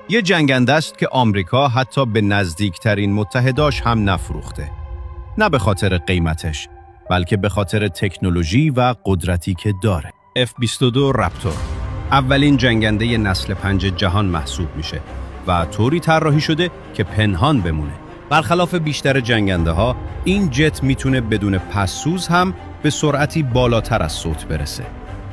یه جنگنده است که آمریکا حتی به نزدیکترین متحداش هم نفروخته. نه به خاطر قیمتش، بلکه به خاطر تکنولوژی و قدرتی که داره. F-22 رپتور اولین جنگنده نسل 5 جهان محسوب میشه و طوری طراحی شده که پنهان بمونه. برخلاف بیشتر جنگنده ها، این جت میتونه بدون پس‌سوز هم به سرعتی بالاتر از صوت برسه.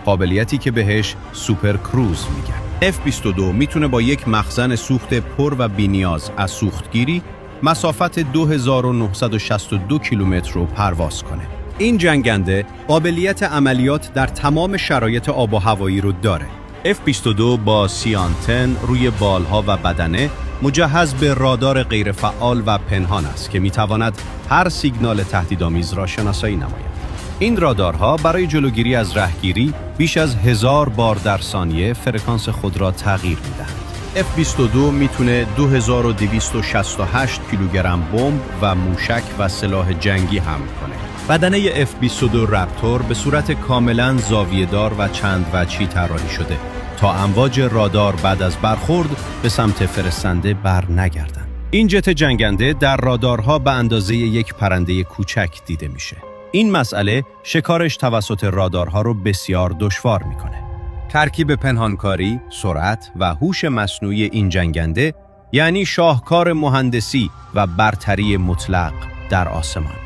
قابلیتی که بهش سوپر کروز میگن. F-22 میتونه با یک مخزن سوخت پر و بی‌نیاز از سوختگیری مسافت 2962 کیلومتر رو پرواز کنه. این جنگنده قابلیت عملیات در تمام شرایط آب و هوایی رو داره. F-22 با 30 آنتن روی بالها و بدنه مجهز به رادار غیرفعال و پنهان است که میتواند هر سیگنال تهدیدآمیز را شناسایی نماید. این رادارها برای جلوگیری از رهگیری بیش از 1000 بار در ثانیه فرکانس خود را تغییر میدهند. F-22 میتونه 2268 کیلوگرم بمب و موشک و سلاح جنگی حمل کنه. بدنه F-22 رپتور به صورت کاملاً زاویه‌دار و چند وجهی طراحی شده تا امواج رادار بعد از برخورد به سمت فرستنده بر نگردند. این جت جنگنده در رادارها به اندازه یک پرنده کوچک دیده میشه. این مسئله شکارش توسط رادارها رو بسیار دشوار میکنه. ترکیب پنهانکاری، سرعت و هوش مصنوعی این جنگنده یعنی شاهکار مهندسی و برتری مطلق در آسمان.